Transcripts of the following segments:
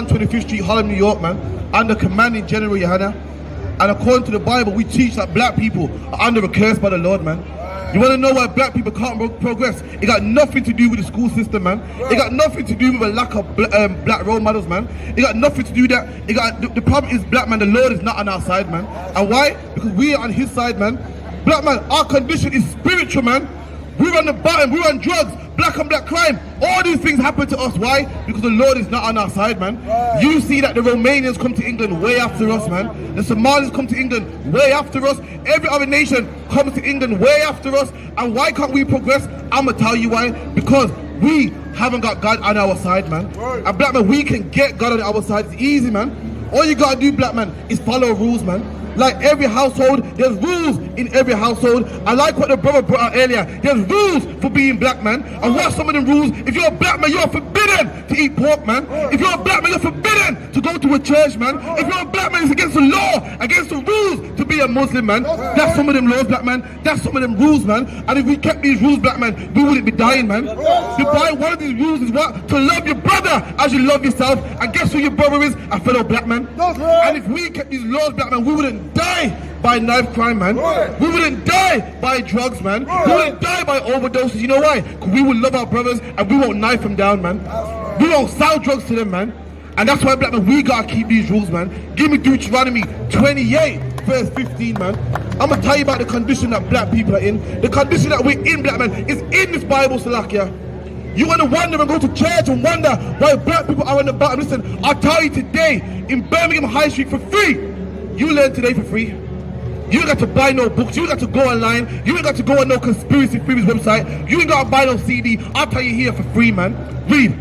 125th Street, Harlem, New York, man, under commanding General YAHANNA. And according to the Bible, we teach that black people are under a curse by the Lord, man. You want to know why black people can't progress? It got nothing to do with the school system, man. It got nothing to do with a lack of black role models, man. It got nothing to do with that. The problem is, black man, the Lord is not on our side, man. And why? Because we are on his side, man. Black man, our condition is spiritual, man. We're on the bottom, we're on drugs, black on black crime. All these things happen to us. Why? Because the Lord is not on our side, man. You see that the Romanians come to England way after us, man. The Somalis come to England way after us. Every other nation comes to England way after us. And why can't we progress? I'm going to tell you why. Because we haven't got God on our side, man. And black man, we can get God on our side. It's easy, man. All you got to do, black man, is follow rules, man. Like every household, there's rules in every household. I like what the brother brought out earlier. There's rules for being black, man. And what are some of them rules? If you're a black man, you're forbidden to eat pork, man. If you're a black man, you're forbidden to go to a church, man. If you're a black man, it's against the law, against the rules to be a Muslim, man. That's some of them laws, black man. That's some of them rules, man. And if we kept these rules, black man, we wouldn't be dying, man. One of these rules is what? To love your brother as you love yourself. And guess who your brother is? A fellow black man. And if we kept these laws, black man, we wouldn't die by knife crime, man. We wouldn't die by drugs, man. We wouldn't die by overdoses. You know why? Because we would love our brothers and we won't knife them down, man. We won't sell drugs to them, man. And that's why, black man, we gotta keep these rules, man. Give me Deuteronomy 28 verse 15, man. I'm gonna tell you about the condition that black people are in. The condition that we're in, black man, is in this Bible, Salakia. You want to wonder and go to church and wonder why black people are on the bottom. Listen, I'll tell you today, in Birmingham High Street for free. You learn today for free. You ain't got to buy no books. You ain't got to go online. You ain't got to go on no conspiracy theories website. You ain't got to buy no CD. I'll tell you here for free, man. Read.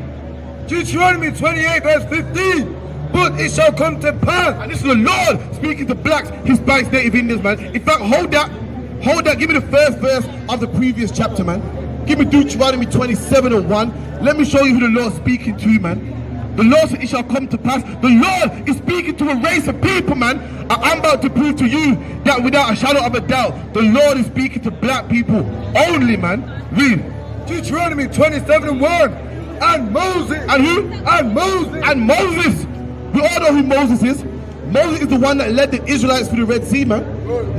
Deuteronomy 28 verse 15. But it shall come to pass. And this is the Lord speaking to blacks, Hispanics, Native Indians, man. In fact, hold that. Give me the first verse of the previous chapter, man. Give me Deuteronomy 27:1. Let me show you who the Lord's speaking to, man. The Lord said it shall come to pass. The Lord is speaking to a race of people, man. I'm about to prove to you that without a shadow of a doubt, the Lord is speaking to black people only, man. Read. Deuteronomy 27:1. And Moses. And who? And Moses. And Moses. We all know who Moses is. Moses is the one that led the Israelites through the Red Sea, man.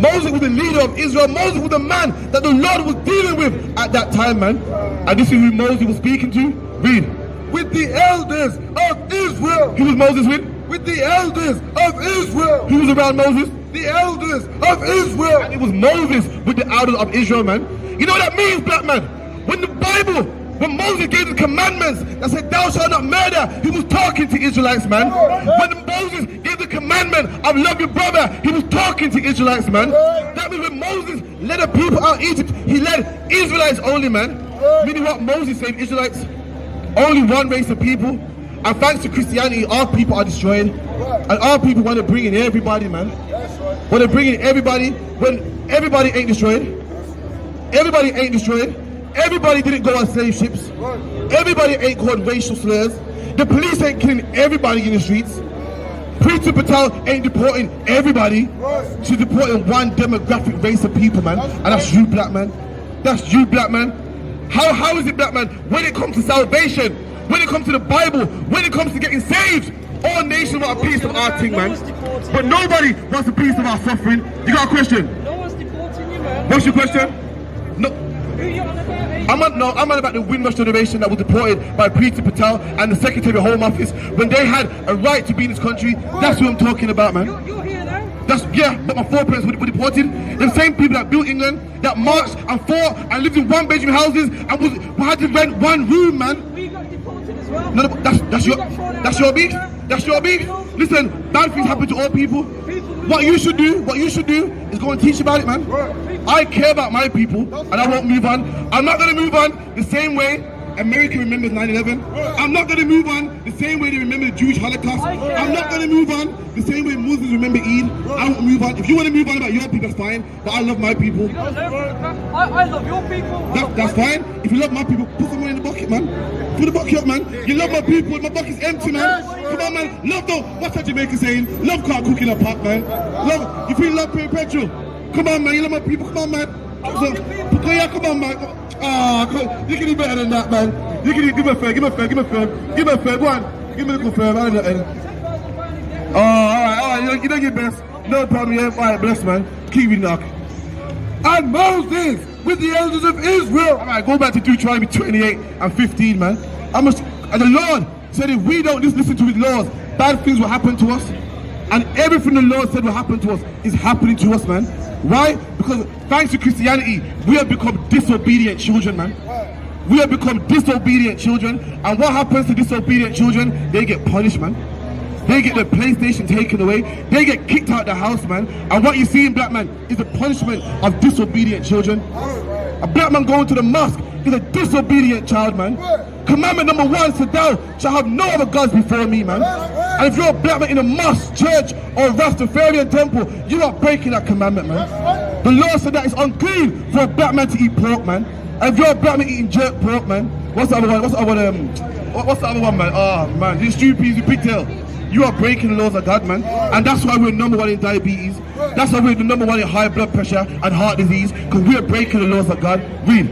Moses was the leader of Israel. Moses was the man that the Lord was dealing with at that time, man. And this is who Moses was speaking to. Read. With the elders of Israel. Who was Moses with? With the elders of Israel. Who was around Moses? The elders of Israel. And it was Moses with the elders of Israel, man. You know what that means, black man? When the Bible, when Moses gave the commandments that said, thou shalt not murder, he was talking to Israelites, man. When Moses gave the commandment of love your brother, he was talking to Israelites, man. That means when Moses led the people out of Egypt, he led Israelites only, man. Meaning what? Moses saved Israelites. Only one race of people. And thanks to Christianity, our people are destroyed. And our people want to bring in everybody, man. Want to bring in everybody when everybody ain't destroyed. Everybody ain't destroyed. Everybody didn't go on slave ships. Everybody ain't called racial slurs. The police ain't killing everybody in the streets. Preet Patel ain't deporting everybody. She's deporting one demographic race of people, man. And that's you, black man. That's you, black man. How is it, black man, when it comes to salvation, when it comes to the Bible, when it comes to getting saved, all nations want a piece of our thing, man. But nobody wants a piece of our suffering. You got a question? No one's deporting you, man. What's your question? No. Who you on about? I'm on about the Windrush generation that was deported by Preet Patel and the Secretary of Home Office when they had a right to be in this country. That's who I'm talking about, man. You're here now. Yeah, but my foreparents were deported. The same people that built England, that marched and fought and lived in one-bedroom houses and had to rent one room, man. We got deported as well. No, that's your beef. That's your beef. Listen, bad things happen to all people. What you should do is go and teach about it, man. I care about my people and I won't move on. I'm not going to move on the same way America remembers 9/11. I'm not going to move on the same way they remember the Jewish Holocaust. I'm not going to move on the same way Muslims remember Eid. I won't move on. If you want to move on about your people, that's fine. But I love my people. I love your people. That's fine. If you love my people, put some money in the bucket, man. Put the bucket up, man. You love my people. My bucket's empty, man. Come on, man. Love though. What's that Jamaican saying? Love can't cook in a pot, man. Love. You feel love paying petrol? Come on, man. You love my people. Come on, man. Come on, man. You can do better than that, man. You can give me a fair. Go on. Give me the confirm. I don't know. £10,000 in debt. Oh, alright. You don't get best. No problem, yeah. Alright, bless, man. Keep reading, knock. And Moses with the elders of Israel. Alright, go back to Deuteronomy 28 and 15, man. And the Lord said if we don't listen to his laws, bad things will happen to us. And everything the Lord said will happen to us is happening to us, man. Why? Because thanks to Christianity, we have become disobedient children, man. We have become disobedient children. And what happens to disobedient children? They get punished, man. They get their PlayStation taken away. They get kicked out of the house, man. And what you see in black man is the punishment of disobedient children. A black man going to the mosque is a disobedient child, man. Commandment number 1 says, thou shalt have no other gods before me, man. And if you're a black man in a mosque, church, or a Rastafarian temple, you are breaking that commandment, man. The Lord said that it's unclean for a black man to eat pork, man. And if you're a black man eating jerk pork, man, what's the other one? What's the other one, man? Oh, man, these stupid pigtail. You are breaking the laws of God, man. And that's why we're number 1 in diabetes. That's why we're the number 1 in high blood pressure and heart disease, because we're breaking the laws of God. Read.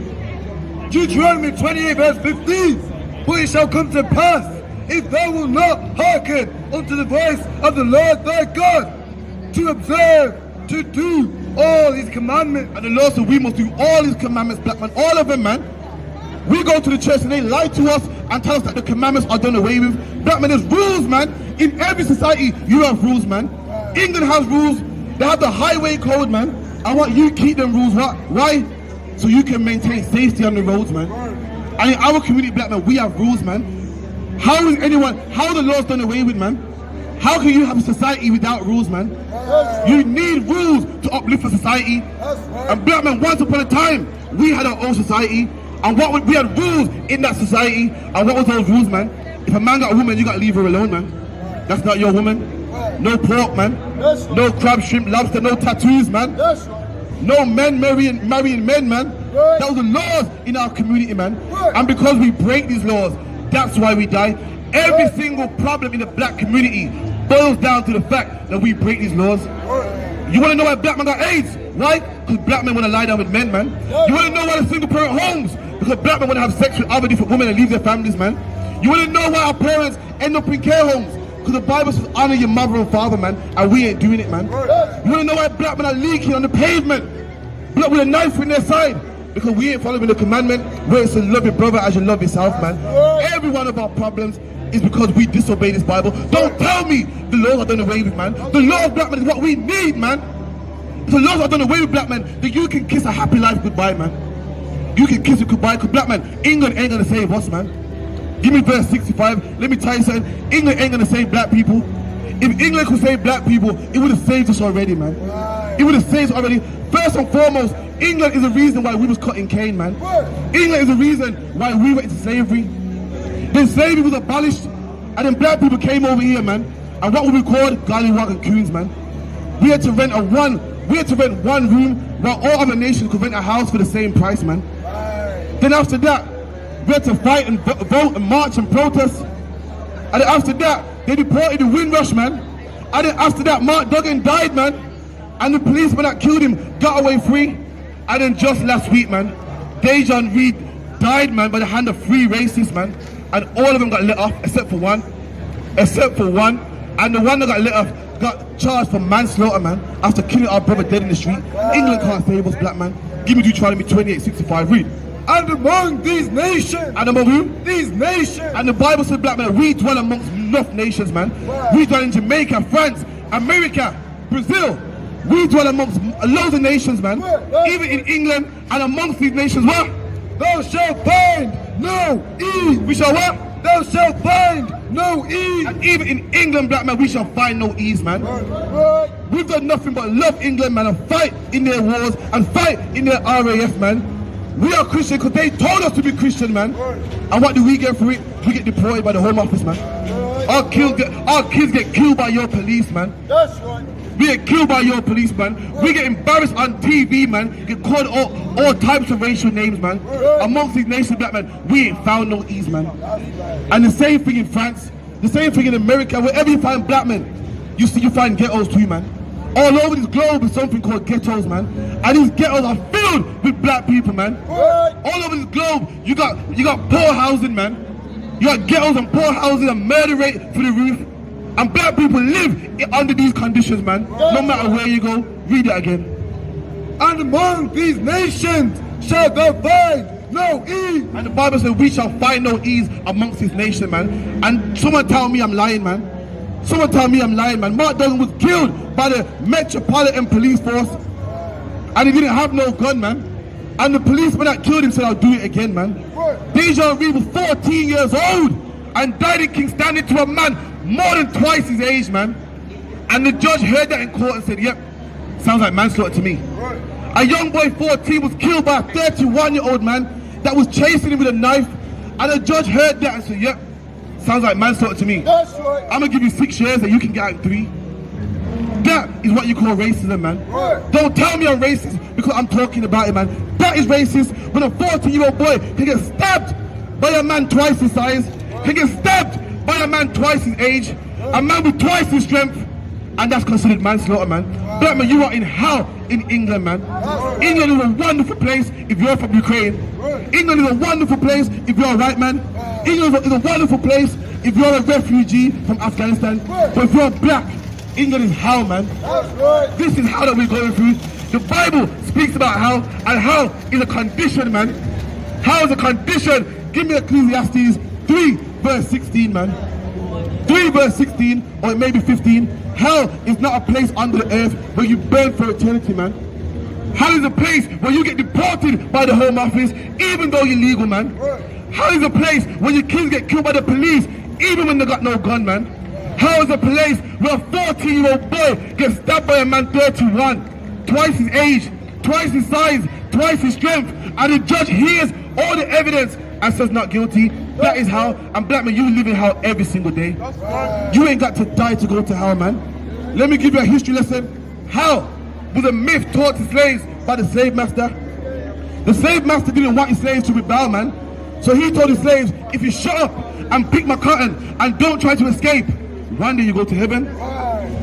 Deuteronomy 28 verse 15. For it shall come to pass, if thou wilt not hearken unto the voice of the Lord thy God, to observe, to do all his commandments. And the Lord said we must do all his commandments, black man, all of them, man. We go to the church and they lie to us and tell us that the commandments are done away with. Black man, there's rules, man. In every society, you have rules, man. England has rules. They have the highway code, man. I want you to keep them rules. Why? So you can maintain safety on the roads, man. And in our community, black man, we have rules, man. How are the laws done away with, man? How can you have a society without rules, man? You need rules to uplift a society. And black man, once upon a time, we had our own society. And we had rules in that society. And what was those rules, man? If a man got a woman, you got to leave her alone, man. That's not your woman. No pork, man. No crab, shrimp, lobster, no tattoos, man. No men marrying men, man. That was the laws in our community, man. And because we break these laws, that's why we die. Every single problem in the black community boils down to the fact that we break these laws. You want to know why black men got AIDS? Why? Because black men want to lie down with men, man. You want to know why the single parent homes? Because black men want to have sex with other different women and leave their families, man. You want to know why our parents end up in care homes? Because the Bible says honor your mother and father, man, and we ain't doing it, man. You want to know why black men are leaking on the pavement, black with a knife in their side? Because we ain't following the commandment where it says love your brother as you love yourself, man. Every one of our problems is because we disobey this Bible. Don't tell me the laws are done away with, man. The law of black men is what we need, man. The laws are done away with, black men, that you can kiss a happy life goodbye, man. You can kiss it goodbye, because black man, England ain't gonna save us, man. Give me verse 65. Let me tell you something. England ain't gonna save black people. If England could save black people, it would have saved us already, man. It would have saved us already. First and foremost, England is the reason why we was cutting cane, man. England is the reason why we went into slavery. Then slavery was abolished, and then black people came over here, man. And what we called gollywog and coons, man. We had to rent one room while all other nations could rent a house for the same price, man. Then after that, we had to fight and vote and march and protest. And then after that, they deported the Windrush, man. And then after that, Mark Duggan died, man. And the policeman that killed him got away free. And then just last week, man, Dea-John Reid died, man, by the hand of 3 racists, man. And all of them got let off, except for one. And the one that got let off got charged for manslaughter, man, after killing our brother dead in the street. England can't save us, black man. Give me Deuteronomy 28:65. Read. And among these nations. And among who? These nations. And the Bible says, black man, we dwell amongst enough nations, man. We dwell in Jamaica, France, America, Brazil. We dwell amongst loads of nations, man. Even in England and amongst these nations, what? Thou shalt find no ease. We shall what? Thou shalt find no ease. And even in England, black man, we shall find no ease, man. We've done nothing but love England, man, and fight in their wars and fight in their RAF, man. We are Christian because they told us to be Christian, man. And what do we get for it? We get deported by the Home Office, man. Our kids get killed by your police, man. That's right. We get killed by your police, man. We get embarrassed on TV, man. Get called all types of racial names, man. Amongst these nations, black man, we ain't found no ease, man. And the same thing in France, the same thing in America. Wherever you find black men, you find ghettos too, man. All over this globe is something called ghettos, man. And these ghettos are filled with black people, man. All over this globe, you got poor housing, man. You got ghettos and poor houses and murder rate through the roof. And black people live under these conditions, man. No matter where you go. Read it again. And among these nations shall thou find no ease. And the Bible says we shall find no ease amongst this nation, man. And someone tell me I'm lying, man. Someone tell me I'm lying, man. Mark Duggan was killed by the Metropolitan Police Force. And he didn't have no gun, man. And the policeman that killed him said, I'll do it again, man. Dea-John Reid was 14 years old and died in King standing to a man more than twice his age, man. And the judge heard that in court and said, yep, sounds like manslaughter to me. A young boy, 14, was killed by a 31-year-old man that was chasing him with a knife. And the judge heard that and said, yep, sounds like manslaughter to me. That's right. I'm going to give you 6 years and you can get out in 3. That is what you call racism, man. Right. Don't tell me I'm racist because I'm talking about it, man. That is racist when a 14-year-old boy can get stabbed by a man twice his size, can get stabbed by a man twice his age, a man with twice his strength, and that's considered manslaughter, man. Black man, you are in hell in England, man. England is a wonderful place if you're from Ukraine. England is a wonderful place if you're a white man. England is a wonderful place if you're a refugee from Afghanistan. But if you're black, England is hell, man. This is how that we're going through. The Bible speaks about hell, and hell is a condition, man. Hell is a condition. Give me Ecclesiastes 3 verse 16, man. 3 verse 16, or it may be 15. Hell is not a place under the earth where you burn for eternity, man. Hell is a place where you get deported by the Home Office, even though you're legal, man. Hell is a place where your kids get killed by the police, even when they got no gun, man. Hell is a place where a 14-year-old boy gets stabbed by a man 31, twice his age, twice his size, twice his strength, and the judge hears all the evidence and says not guilty. That is hell. And black man, you live in hell every single day. You ain't got to die to go to hell, man. Let me give you a history lesson. Hell was a myth taught to slaves by the slave master. The slave master didn't want his slaves to rebel, man. So he told his slaves, if you shut up and pick my cotton and don't try to escape, one day you go to heaven.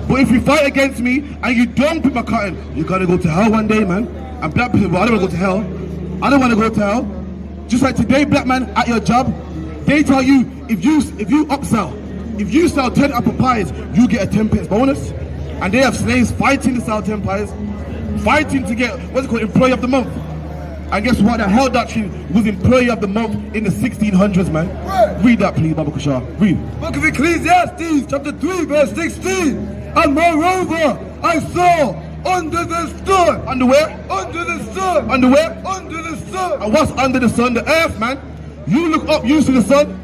But if you fight against me and you don't pick my cotton, you're gonna go to hell one day, man. And black people, well, I don't want to go to hell. I don't want to go to hell. Just like today, black man, at your job, they tell you if you upsell, if you sell 10 apple pies, you get a 10p bonus. And they have slaves fighting to sell 10 pies, fighting to get what's it called, employee of the month. And guess what? The hell doctrine was employee of the month in the 1600s, man. Read that, please, Baba Kushar. Read. Book of Ecclesiastes, chapter 3, verse 16. And moreover, I saw under the sun. Under where? Under the sun. Under where? Under the sun. And what's under the sun? The earth, man. You look up, you see the sun.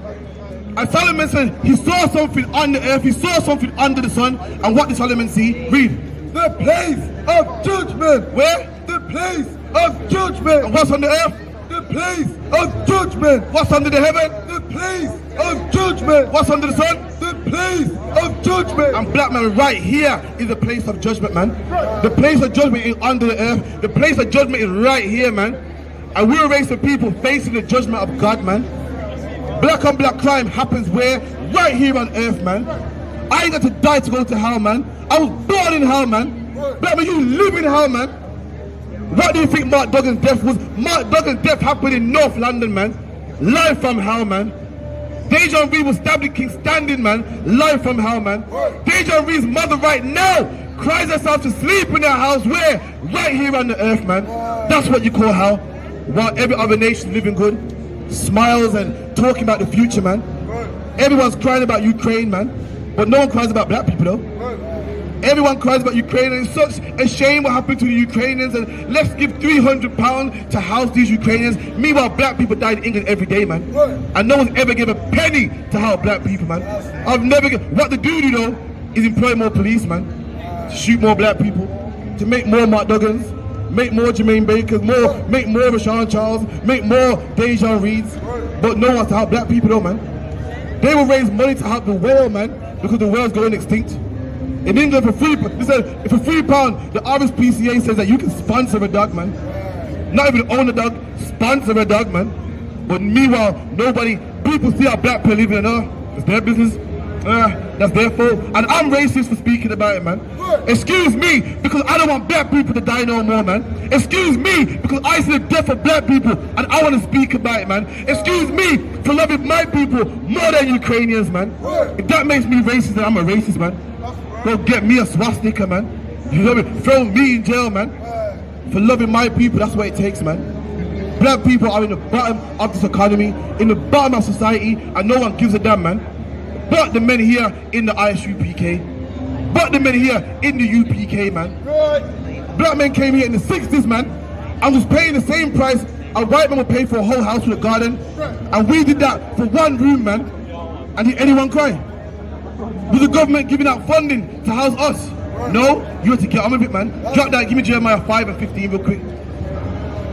And Solomon said he saw something on the earth, he saw something under the sun. And what did Solomon see? Read. The place of judgment. Where? The place of judgment. And what's on the earth? The place of judgment. What's under the heaven? The place of judgment. What's under the sun? The place of judgment. And black man, right here is the place of judgment, man. The place of judgment is under the earth. The place of judgment is right here, man. And we're a race of people facing the judgment of God, man. Black on black crime happens where? Right here on earth, man. I ain't got to die to go to hell, man. I was born in hell, man. Black man, you live in hell, man. What do you think Mark Duggan's death was? Mark Duggan's death happened in North London, man. Live from hell, man. Dea-John Reid was stabbed in King Standing, man. Live from hell, man. Dea-John Reid's mother right now cries herself to sleep in her house. Where? Right here on the earth, man. That's what you call hell. While every other nation living good, smiles and talking about the future, man. Everyone's crying about Ukraine, man. But no one cries about black people, though. Everyone cries about Ukraine, and it's such a shame what happened to the Ukrainians, and let's give £300 to house these Ukrainians. Meanwhile, black people die in England every day, man. And no one's ever given a penny to help black people, man. I've never what the do though is employ more police, man, to shoot more black people, to make more Mark Duggans, make more Jermaine Bakers, make more Rashawn Charles, make more Dea-John Reids, but no one's to help black people though, man. They will raise money to help the whale, man, because the whale's going extinct. In England, for £3, the RSPCA says that you can sponsor a dog, man. Not even own a dog, sponsor a dog, man. But meanwhile, people see how black people living on earth. It's their business. That's their fault. And I'm racist for speaking about it, man. Excuse me, because I don't want black people to die no more, man. Excuse me, because I see the death of black people and I want to speak about it, man. Excuse me for loving my people more than Ukrainians, man. If that makes me racist, then I'm a racist, man. Go get me a swastika, man. You know me? Throw me in jail, man. For loving my people, that's what it takes, man. Black people are in the bottom of this economy, in the bottom of society, and no one gives a damn, man. But the men here in the I.S.U.P.K, but the men here in the U.P.K, man. Black men came here in the 60s, man, and was paying the same price a white man would pay for a whole house with a garden. And we did that for one room, man. And did anyone cry? Was the government giving out funding to house us? No? You had to get on with it, man. Drop that, give me Jeremiah 5 and 15 real quick.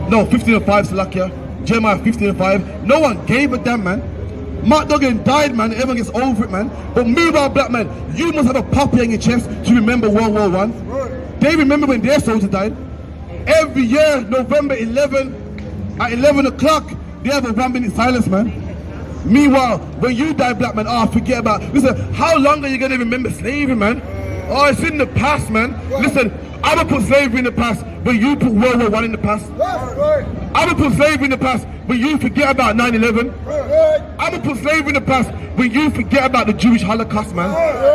No, 15 and 5, Salakia. Jeremiah 15 and 5. No one gave a damn, man. Mark Duggan died, man. Everyone gets over it, man. But meanwhile, black man, you must have a puppy on your chest to remember World War I. They remember when their soldiers died. Every year, November 11, at 11 o'clock, they have a 1 minute silence, man. Meanwhile, when you die, black man, forget about. Listen, how long are you gonna remember slavery, man? Oh, it's in the past, man. Listen, I'm gonna put slavery in the past when you put World War I in the past. I'm gonna put slavery in the past when you forget about 9/11. I'm gonna put slavery in the past when you forget about the Jewish Holocaust, man.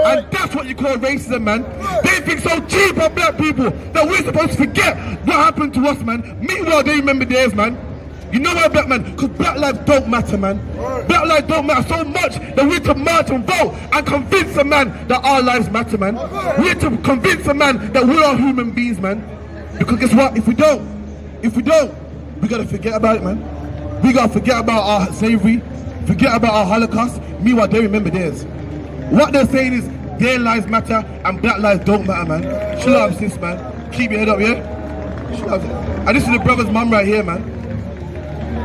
And that's what you call racism, man. They think so cheap on black people that we're supposed to forget what happened to us, man. Meanwhile, they remember theirs, man. You know why, black man? Because black lives don't matter, man. Black lives don't matter so much that we need to march and vote and convince a man that our lives matter, man. We need to convince a man that we are human beings, man. Because guess what? If we don't, we gotta forget about it, man. We gotta forget about our slavery, forget about our Holocaust. Meanwhile, they remember theirs. What they're saying is their lives matter and black lives don't matter, man. Shalom, sis, man. Keep your head up, yeah? Shalom. And this is the brother's mum right here, man.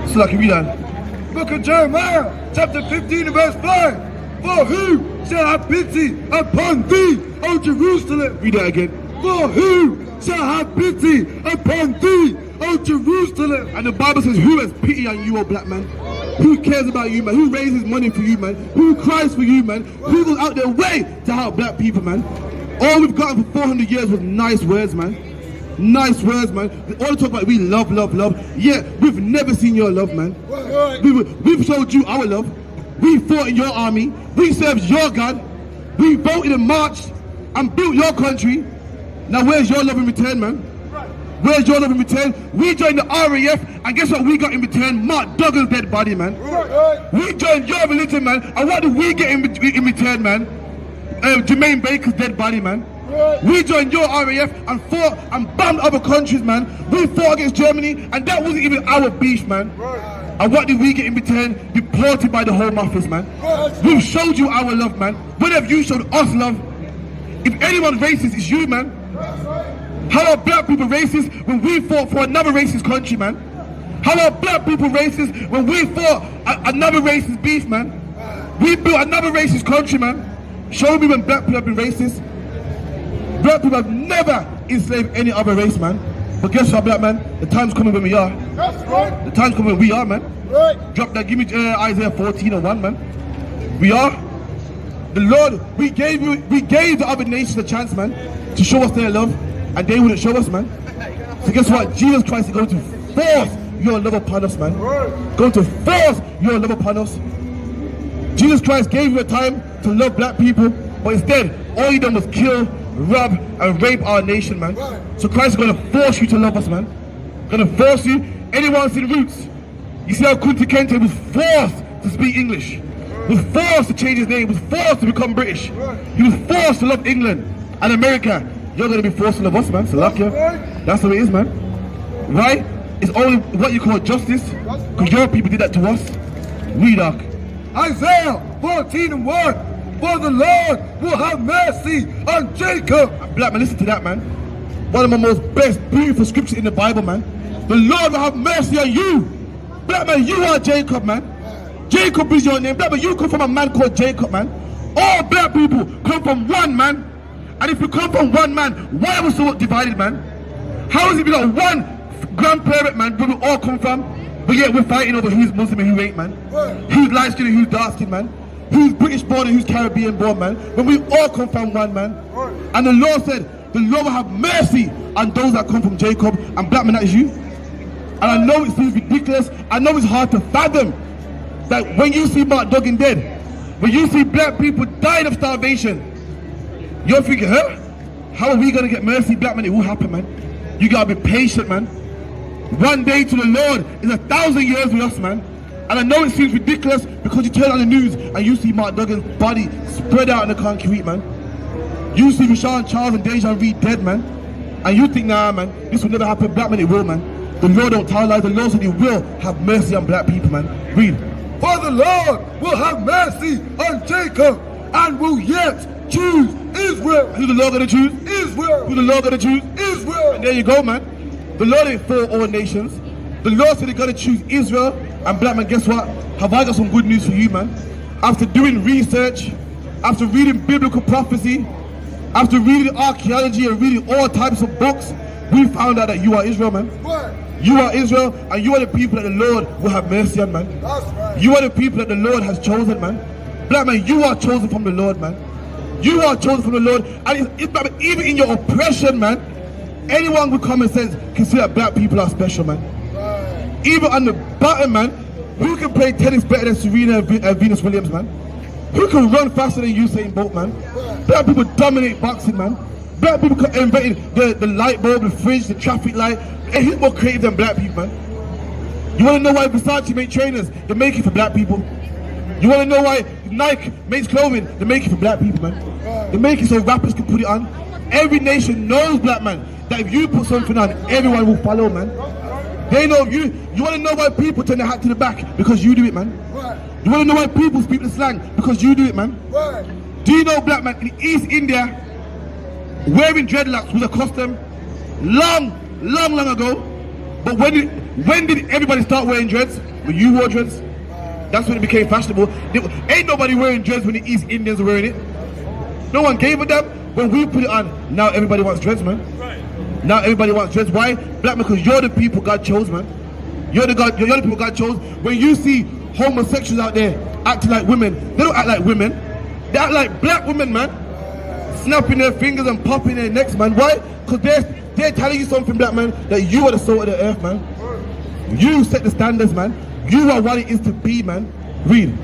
So like, read that. Book of Jeremiah, chapter 15 and verse 5. For who shall have pity upon thee, O Jerusalem? Read that again. For who shall have pity upon thee, O Jerusalem? And the Bible says, who has pity on you, O black man? Who cares about you, man? Who raises money for you, man? Who cries for you, man? Who goes out their way to help black people, man? All we've gotten for 400 years was nice words, man. Nice words, man. All talk about we love, love, love. Yeah, we've never seen your love, man. We've showed you our love. We fought in your army. We served your God. We voted and marched and built your country. Now where's your love in return, man? Where's your love in return? We joined the RAF, and guess what we got in return? Mark Duggan's dead body, man. We joined your religion, man, and what did we get in return, man? Jermaine Baker's dead body, man. We joined your RAF and fought and bombed other countries, man. We fought against Germany, and that wasn't even our beef, man. And what did we get in return? Deported by the Home Office, man. We've showed you our love, man. When have you showed us love? If anyone's racist, it's you, man. How are black people racist when we fought for another racist country, man? How are black people racist when we fought another racist beef, man? We built another racist country, man. Show me when black people have been racist. Black people have never enslaved any other race, man. But guess what, black man? The time's coming when we are. The time's coming when we are, man. Drop that, give me Isaiah 14 and 1, man. We are. The Lord, we gave the other nations a chance, man, to show us their love, and they wouldn't show us, man. So guess what? Jesus Christ is going to force your love upon us, man. Going to force your love upon us. Jesus Christ gave you a time to love black people, but instead, all he done was kill, rob, and rape our nation, man. So Christ is going to force you to love us, man. Going to force you. Anyone seen Roots? You see how Kunti Kente was forced to speak English. Was forced to change his name. Was forced to become British. He was forced to love England and America. You're going to be forced to love us, man. Salakia. That's how it is, man. Right? It's only what you call justice. Because your people did that to us. We dark. Isaiah 14 and 1. For the Lord will have mercy on Jacob. Black man, listen to that, man. One of my most best, beautiful scriptures in the Bible, man. The Lord will have mercy on you. Black man, you are Jacob, man. Jacob is your name. Black man, you come from a man called Jacob, man. All black people come from one man. And if you come from one man, why are we so divided, man? How is it we got one grandparent, man, where we all come from, but yet we're fighting over who's Muslim and who ain't, man? Who's light skinned and who's dark skinned, man? who's British born and who's Caribbean born, man. When we all come from one, man. And the Lord said, the Lord will have mercy on those that come from Jacob, and black man, that is you. And I know it seems ridiculous. I know it's hard to fathom that when you see Mark Duggan dead, when you see black people dying of starvation, you're thinking, huh? How are we gonna get mercy, black man? It will happen, man. You gotta be patient, man. One day to the Lord is 1,000 years with us, man. And I know it seems ridiculous because you turn on the news and you see Mark Duggan's body spread out in the concrete, man. You see Rashawn Charles and Dea-John Reid dead, man. And you think, nah, man, this will never happen. Black man, it will, man. The Lord don't tell lies. The Lord said he will have mercy on black people, man. Read. For the Lord will have mercy on Jacob and will yet choose Israel. Who the Lord gonna choose? Israel. Who the Lord gonna choose? Israel. And there you go, man. The Lord ain't for all nations. The Lord said he's gonna choose Israel. And black man, guess what? Have I got some good news for you, man? After doing research, after reading biblical prophecy, after reading archaeology and reading all types of books, we found out that you are Israel, man. What? You are Israel, and you are the people that the Lord will have mercy on, man. That's right. You are the people that the Lord has chosen, man. Black man, you are chosen from the Lord, man. You are chosen from the Lord, and even in your oppression, man, anyone with common sense can see that black people are special, man. Right. Even on the bottom, man, who can play tennis better than Serena and Venus Williams, man? Who can run faster than Usain Bolt, man? Black people dominate boxing, man. Black people invented the light bulb, the fridge, the traffic light. And he's more creative than black people, man. You want to know why Versace make trainers? They make it for black people. You want to know why Nike makes clothing? They make it for black people, man. They make it so rappers can put it on. Every nation knows, black man, that if you put something on, everyone will follow, man. They know you. You want to know why people turn their hat to the back? Because you do it, man. You want to know why people speak the slang? Because you do it, man. Do you know, black man, in East India, wearing dreadlocks was a custom long ago? But when did everybody start wearing dreads? When you wore dreads? That's when it became fashionable. Ain't nobody wearing dreads when the East Indians were wearing it. No one gave a damn. When we put it on, now everybody wants dreads, man. Now everybody wants dreads. Why? Black man, because you're the people God chose, man. You're the people God chose. When you see homosexuals out there acting like women, they don't act like women. They act like black women, man. Snapping their fingers and popping their necks, man. Why? Because they're telling you something, black man, that you are the salt of the earth, man. You set the standards, man. You are what it is to be, man. Read.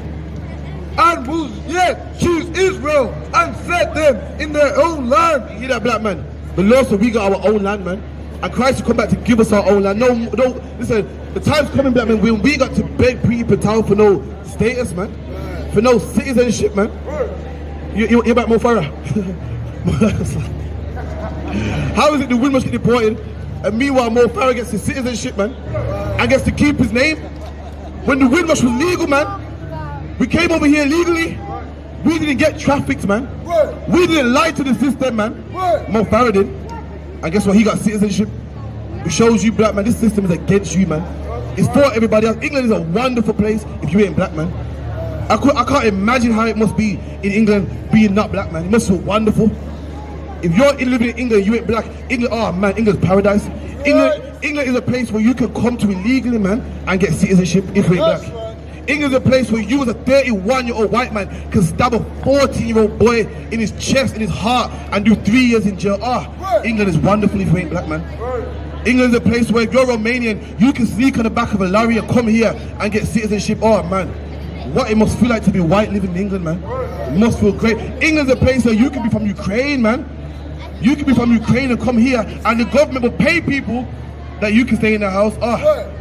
And will yet choose Israel and set them in their own land. You hear that, black man? The Lord said we got our own land, man. And Christ will come back to give us our own land. No, listen, the time's coming, black man, when we got to beg people town for no status, man. For no citizenship, man. You about Mo Farah? How is it the Windrush get deported and meanwhile Mo Farah gets his citizenship, man, and gets to keep his name? When the Windrush was legal, man, we came over here legally. We didn't get trafficked, man. We didn't lie to the system, man. Mo Farah did. And guess what? He got citizenship. It shows you, black man, this system is against you, man. It's for everybody else. England is a wonderful place if you ain't black, man. I can't imagine how it must be in England being not black, man. It must feel wonderful. If you're living in England, you ain't black. England, oh man, England's paradise. England is a place where you can come to illegally, man, and get citizenship if you ain't black. England's a place where you as a 31-year-old white man can stab a 14-year-old boy in his chest, in his heart, and do 3 years in jail. England is wonderful if you ain't black, man. England's a place where if you're Romanian, you can sneak on the back of a lorry and come here and get citizenship. Oh man, what it must feel like to be white living in England, man. It must feel great. England's a place where you can be from Ukraine, man. You can be from Ukraine and come here, and the government will pay people that you can stay in their house.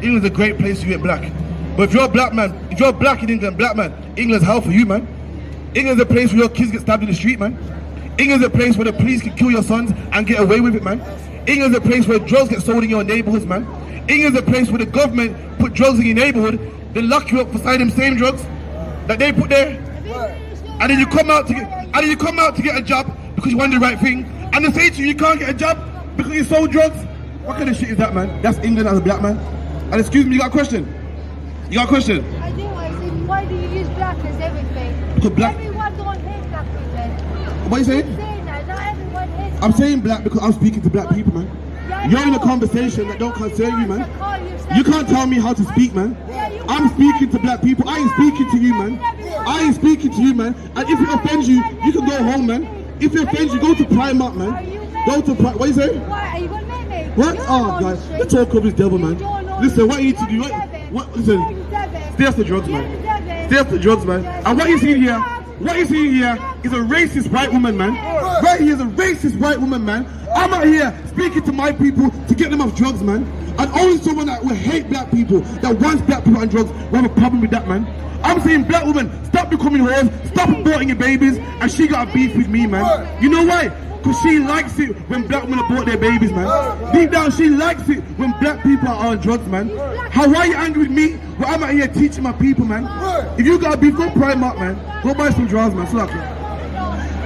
England's a great place if you ain't black. But if you're a black man, if you're black in England, black man, England's hell for you, man. England's a place where your kids get stabbed in the street, man. England's a place where the police can kill your sons and get away with it, man. England's a place where drugs get sold in your neighborhoods, man. England's a place where the government put drugs in your neighborhood, they lock you up for selling them same drugs that they put there. And then you come out to get a job because you want the right thing. And they say to you, you can't get a job because you sold drugs. What kind of shit is that, man? That's England as a black man. And excuse me, you got a question? You got a question? I do. I said, why do you use black as everything? Because black. Everyone don't hate black people. What are you saying? You're saying that. Not everyone hates I'm saying black because I'm speaking to black people, man. Yeah, You're in a conversation that don't concern you, man. You can't tell me how to speak, man. Yeah, I'm speaking to black people. I ain't speaking to you, man. I ain't speaking to you, man. And if it offends you, you can go home, man. If it offends you, go to Primark, man. Go to Primark. What you say? Why are you gonna make me? What? You're Oh, on the guys, street. the talk of this devil, man. You don't know Listen, what the you need to do? street. Listen, You're the devil. stay off the drugs, You're man. the devil. Stay off the drugs, man. And what you see here, is a racist white woman, man. Right here is a racist white woman, man. I'm out here speaking to my people to get them off drugs, man. And only someone that will hate black people, that wants black people on drugs, will have a problem with that, man. I'm saying, black woman, stop becoming whores, stop aborting your babies, and she got a beef with me, man. You know why? Because she likes it when black women abort their babies, man. Deep down, she likes it when black people are on drugs, man. How are you angry with me? Well, I'm out here teaching my people, man. If you got a beef, go Primark, man. Go buy some drawers, man. Slack it.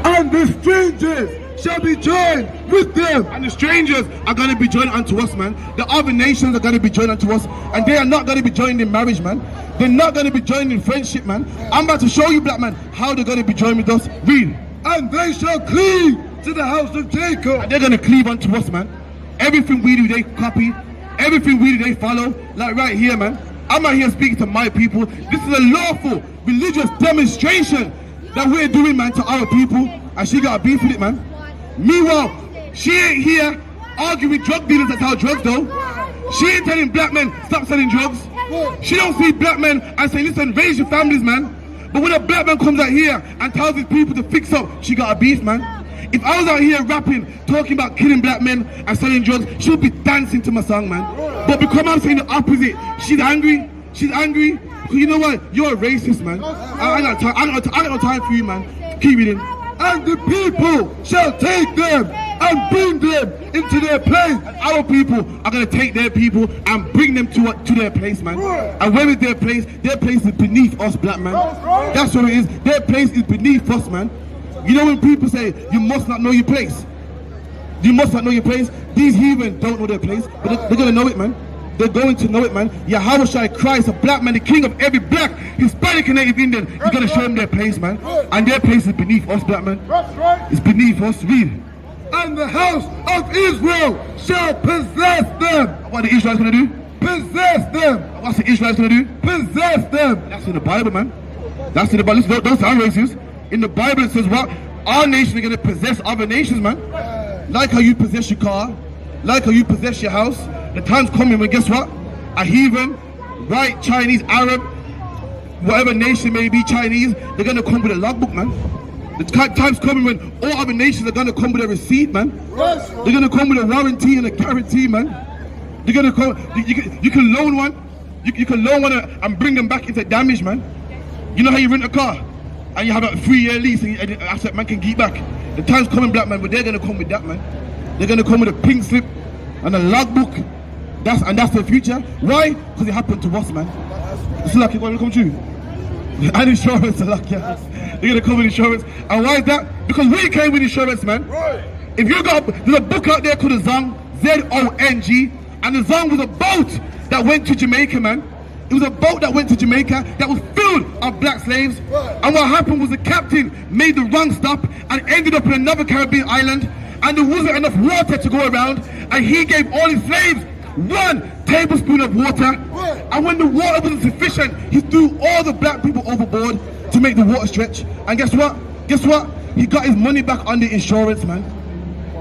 And the strangers shall be joined with them. And the strangers are going to be joined unto us, man. The other nations are going to be joined unto us. And they are not going to be joined in marriage, man. They're not going to be joined in friendship, man. I'm about to show you, black man, how they're going to be joined with us. Read. And they shall cleave to the house of Jacob. And they're going to cleave unto us, man. Everything we do, they copy. Everything we do, they follow. Like right here, man. I'm out here speaking to my people. This is a lawful religious demonstration that we're doing, man, to our people. And she got a beef with it, man. Meanwhile, she ain't here arguing with drug dealers that sell drugs, though. She ain't telling black men, stop selling drugs. She don't see black men and say, listen, raise your families, man. But when a black man comes out here and tells his people to fix up, she got a beef, man. If I was out here rapping, talking about killing black men and selling drugs, she would be dancing to my song, man. But because I'm saying the opposite, she's angry. She's angry. Because you know what? You're a racist, man. I got no time for you, man. Keep reading. And the people shall take them and bring them into their place. And our people are going to take their people and bring them to their place, man. And where is their place? Their place is beneath us, black man. That's what it is. Their place is beneath us, man. You know when people say, you must not know your place. You must not know your place. These heathen don't know their place, but they're going to know it, man. They're going to know it, man. Yahawashi Christ, a black man, the king of every black, Hispanic and Native Indian. You're going to show them their place, man. And their place is beneath us, black man. It's beneath us. Read. And the house of Israel shall possess them. What are the Israelites going to do? Possess them. What's the Israelites going to do? Possess them. That's in the Bible, man. That's in the Bible. Listen, don't sound racist. In the Bible it says what? Our nation is going to possess other nations, man. Like how you possess your car, like how you possess your house. The time's coming when, guess what? A heathen, white, Chinese, Arab, whatever nation may be Chinese, they're going to come with a logbook, man. The time's coming when all other nations are going to come with a receipt, man. They're going to come with a warranty and a guarantee, man. They're going to come, you can loan one. You can loan one and bring them back if they're damaged, man. You know how you rent a car? And you have a 3-year lease and after that man can get back. The time's coming, black man, but they're going to come with that, man. They're going to come with a pink slip and a logbook. That's the future. Why? Because it happened to us, man. It's lucky when it comes true. And insurance, lucky. They're going to come with insurance. And why is that? Because we came with insurance, man. If you got, there's a book out there called the Zong, Z-O-N-G. And the Zong was a boat that went to Jamaica, man. It was a boat that went to Jamaica that was filled of black slaves. And what happened was the captain made the wrong stop and ended up in another Caribbean island. And there wasn't enough water to go around. And he gave all his slaves 1 tablespoon of water. And when the water wasn't sufficient, he threw all the black people overboard to make the water stretch. And guess what? Guess what? He got his money back on the insurance, man.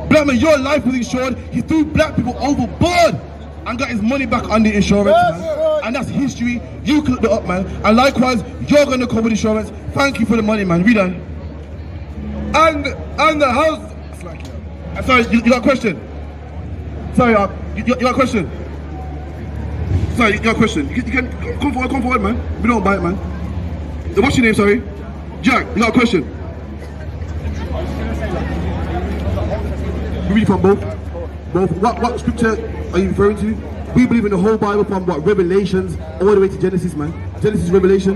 Black man, your life was insured. He threw black people overboard and got his money back on the insurance, man. And that's history. You can look it up, man. And likewise, you're going to cover the insurance. Thank you for the money, man. Read on. And the house. Sorry, you got a question? Sorry, you got a question? Sorry, you got a question? You can come forward, man. We don't bite, man. What's your name, sorry? Jack, you got a question? We read from both. What scripture are you referring to? We believe in the whole Bible from what? Revelations all the way to Genesis, man. Genesis, Revelation.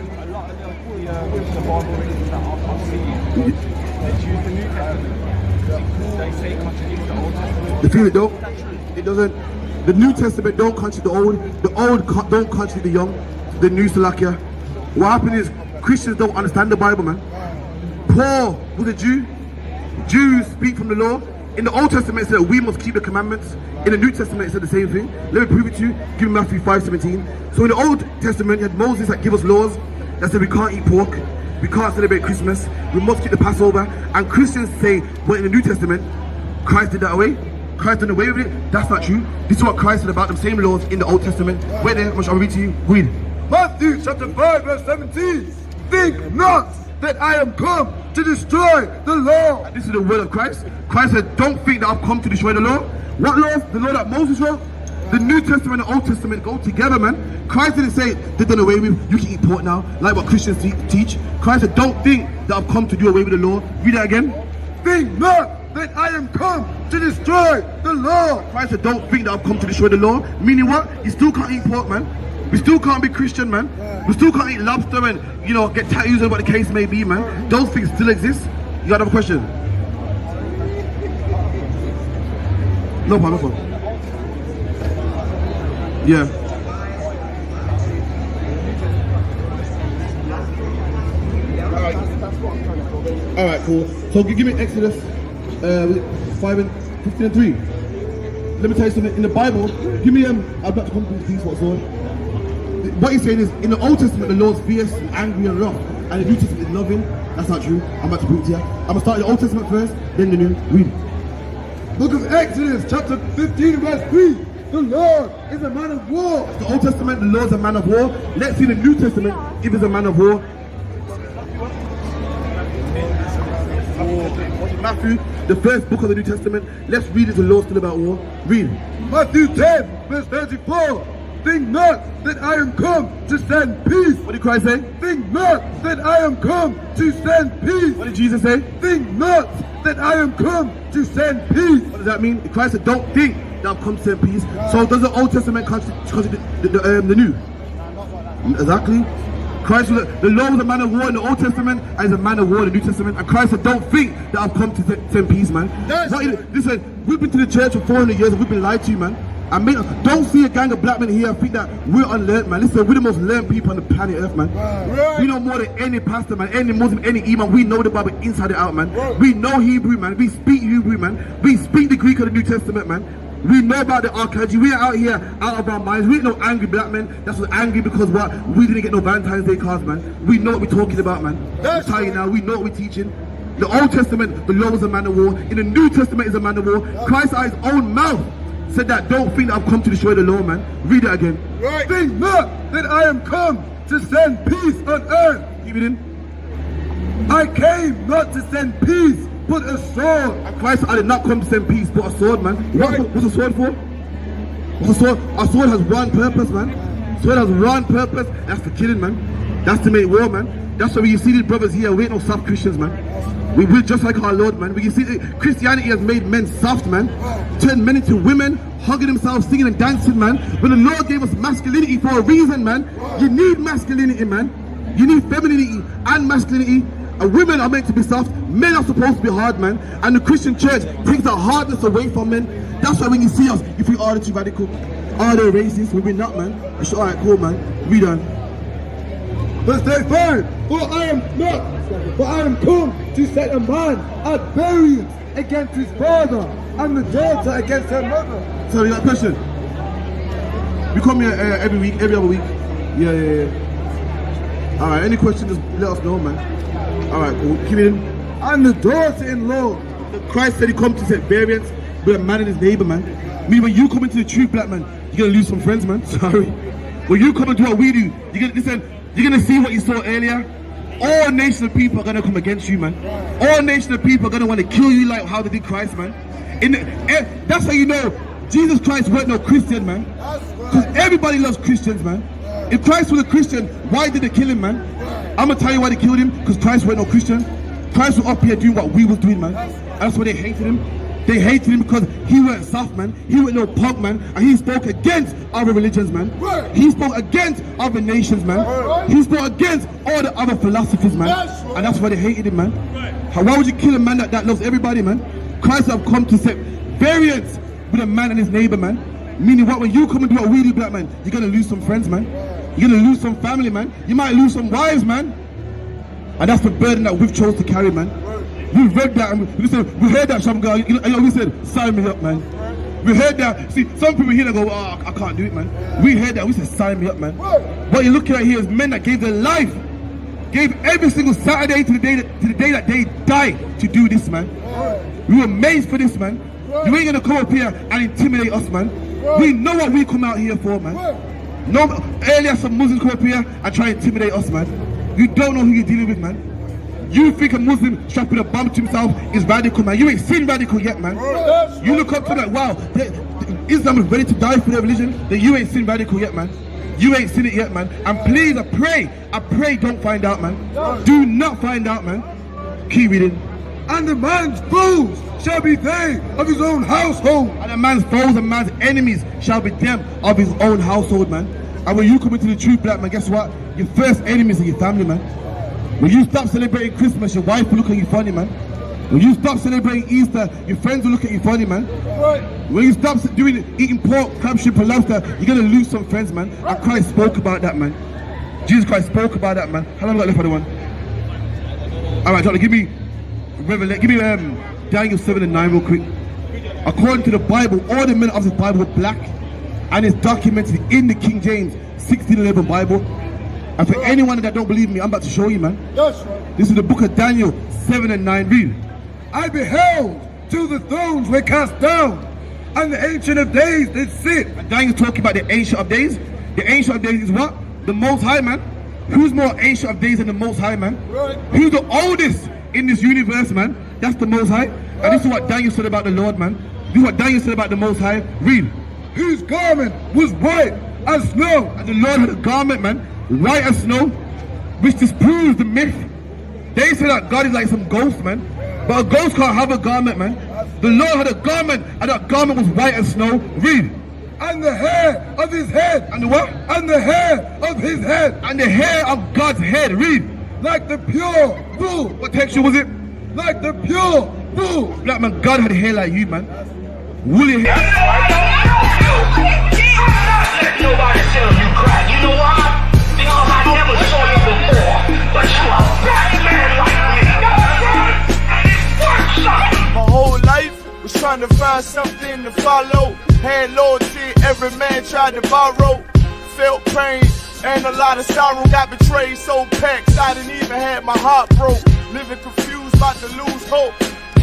The fear it don't. It doesn't. The New Testament don't contradict the old. The old don't contradict the young. The new Salakia. What happened is Christians don't understand the Bible, man. Paul was a Jew. Jews speak from the law. In the Old Testament it said we must keep the commandments. In the New Testament it said the same thing. Let me prove it to you. Give me Matthew 5:17. So in the Old Testament you had Moses that give us laws that said we can't eat pork. we can't celebrate Christmas, we must keep the Passover, and Christians say, well, in the New Testament, Christ did that away. Christ did away with it. That's not true. This is what Christ said about the same laws in the Old Testament. Wait there, I'll read to you. Read. Matthew chapter 5 verse 17. Think not that I am come to destroy the law. And this is the word of Christ. Christ said, don't think that I've come to destroy the law. What laws? The law that Moses wrote? The New Testament and the Old Testament go together, man. Christ didn't say they're done away with, you can eat pork now, like what Christians teach. Christ said, don't think that I've come to do away with the law. Read that again. Think not that I am come to destroy the law. Christ said, don't think that I've come to destroy the law. Meaning what? You still can't eat pork, man. We still can't be Christian, man. We still can't eat lobster and, you know, get tattoos or what the case may be, man. Those things still exist. You got another question? No problem, no problem. Yeah. Alright, cool. So give me Exodus 5 and 15 and 3. Let me tell you something. In the Bible, give me I'm about to come to peace, what's on. What he's saying is, in the Old Testament, the Lord's fierce, and angry, and rough, and the New Testament is loving. That's not true. I'm about to prove it to you. I'm gonna start the Old Testament first, then the New. Read. Book of Exodus, chapter 15, verse 3. The Lord is a man of war. The Old Testament, the Lord's a man of war. Let's see the New Testament, if he's a man of war. Matthew, the first book of the New Testament. Let's read it. The Lord's still about war. Read. Matthew 10, verse 34. Think not that I am come to send peace. What did Christ say? Think not that I am come to send peace. What did Jesus say? Think not that I am come to send peace. What does that mean? Christ said, don't think that I've come to send peace. So does the Old Testament contradict the New? Exactly. Christ was the Lord was a man of war in the Old Testament and is a man of war in the New Testament. And Christ said, don't think that I've come to send peace, man. Listen, we've been to the church for 400 years and we've been lied to, man. I mean, don't see a gang of black men here and think that we're unlearned, man. Listen, we're the most learned people on the planet Earth, man. Right. We know more than any pastor, man, any Muslim, any imam. We know the Bible inside and out, man. Right. We know Hebrew, man. We speak Hebrew, man. We speak the Greek of the New Testament, man. We know about the archaeology. We are out here, out of our minds. We ain't no angry black men. That's what angry because what? We didn't get no Valentine's Day cards, man. We know what we're talking about, man. I'm telling you now, we know what we're teaching. The Old Testament, the Lord was a man of war. In the New Testament is a man of war. Christ out his own mouth said that, don't think that I've come to destroy the law, man. Read it again. Right. Think not that I am come to send peace on earth. Keep it in. I came not to send peace, but a sword. And Christ, I did not come to send peace, but a sword, man. Right. What's a sword for? What's a sword? A sword has one purpose, man. A sword has one purpose. That's for killing, man. That's to make war, man. That's why when you see these brothers here, we ain't no soft Christians, man. We're just like our Lord, man. We can see that Christianity has made men soft, man. Turned men into women, hugging themselves, singing and dancing, man. When the Lord gave us masculinity for a reason, man. You need masculinity, man. You need femininity and masculinity. And women are meant to be soft. Men are supposed to be hard, man. And the Christian church takes the hardness away from men. That's why when you see us, if we are too radical, are they racist? We're not, man. It's alright, cool, man. We done. Verse 35. For I am come to set a man at variance against his father, and the daughter against her mother. So you got a question? We come here every week, every other week. Yeah. Alright, any questions, just let us know, man. Alright, cool. Keep it in. And the daughter-in-law. Christ said he come to set variance with a man and his neighbor, man. Meaning when you come into the truth, black man, you're gonna lose some friends, man. Sorry. When you come and do what we do, you're gonna see what you saw earlier. All nations of people are gonna come against you, man. All nations of people are gonna want to kill you like how they did Christ, man. That's how you know Jesus Christ weren't no Christian, man. Because everybody loves Christians, man. If Christ was a Christian, why did they kill him, man? I'm gonna tell you why they killed him. Because Christ weren't no Christian. Christ was up here doing what we was doing, man. And that's why they hated him. They hated him because he weren't soft, man. He weren't no punk, man. And he spoke against other religions, man. He spoke against other nations, man. He spoke against all the other philosophies, man. And that's why they hated him, man. Why would you kill a man that loves everybody, man? Christ have come to set variance with a man and his neighbor, man. Meaning what, when you come and do what we do, black man, you're gonna lose some friends, man. You're gonna lose some family, man. You might lose some wives, man. And that's the burden that we've chose to carry, man. We read that and we heard that, some girl, we said, sign me up, man. We heard that. See, some people here that go, oh, I can't do it, man. We heard that, we said, sign me up, man. What you're looking at here is men that gave their life gave every single Saturday to the day that they died to do this, man. We were made for this, man. You ain't gonna come up here and intimidate us, man. We know what we come out here for, man. No, earlier some Muslims come up here and try to intimidate us, man. You don't know who you're dealing with, man. You think a Muslim strapping a bomb to himself is radical, man. You ain't seen radical yet, man. You look up to that, wow, Islam is ready to die for their religion, then you ain't seen radical yet, man. You ain't seen it yet, man. And please, I pray don't find out, man. Do not find out, man. Keep reading. And the man's foes shall be they of his own household. And a man's foes and man's enemies shall be them of his own household, man. And when you come into the truth, black man, guess what? Your first enemies are your family, man. When you stop celebrating Christmas, your wife will look at you funny, man. When you stop celebrating Easter, your friends will look at you funny, man. When you stop eating pork, crab, shrimp, and lobster, you're gonna lose some friends, man. And Christ spoke about that, man. Jesus Christ spoke about that, man. How long have I got left for the one? All right, Johnny, give me Daniel 7:9 real quick. According to the Bible, all the men of the Bible were black, and it's documented in the King James 16:11 Bible. And for anyone that don't believe me, I'm about to show you, man. This is the book of Daniel 7:9. Read. I beheld till the thrones were cast down, and the Ancient of Days did sit. And Daniel's talking about the Ancient of Days. The Ancient of Days is what? The Most High, man. Who's more Ancient of Days than the Most High, man? Who's the oldest in this universe, man? That's the Most High. And this is what Daniel said about the Lord, man. This is what Daniel said about the Most High. Read. Whose garment was white as snow. And the Lord had a garment, man, white as snow, which disproves the myth. They say that God is like some ghost, man. But a ghost can't have a garment, man. The Lord had a garment, and that garment was white as snow. Read. And the hair of his head. And the what? And the hair of his head. And the hair of God's head. Read. Like the pure wool. What texture was it? Like the pure wool. Black man, God had hair like you, man. Woolly hair. Let nobody tell you cry. You know why? Because I never saw you before. But you are a black man like me. And it's worth something. My whole life was trying to find something to follow. Had loyalty, every man tried to borrow. Felt pain and a lot of sorrow. Got betrayed, so packed, I didn't even have my heart broke. Living confused, about to lose hope.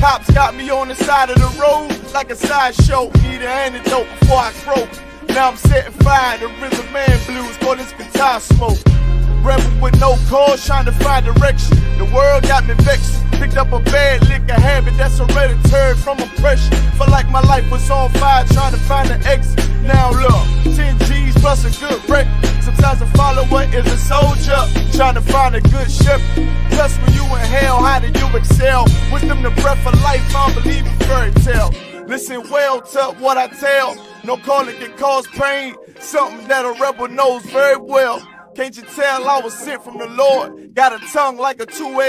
Cops got me on the side of the road like a sideshow. Need an antidote before I croak. Now I'm setting fire to rhythm man blues for this guitar smoke. Rebel with no cause, trying to find direction. The world got me vexed. Picked up a bad liquor habit that's hereditary from oppression. Felt like my life was on fire, trying to find an exit. Now look, 10 G's plus a good wreck. Sometimes a follower is a soldier, trying to find a good ship. Plus when you in hell, how do you excel? With them the breath of life, I don't believe in fairy tale. Listen well to what I tell. No calling can cause pain. Something that a rebel knows very well. Can't you tell I was sent from the Lord? Got a tongue like a two-edged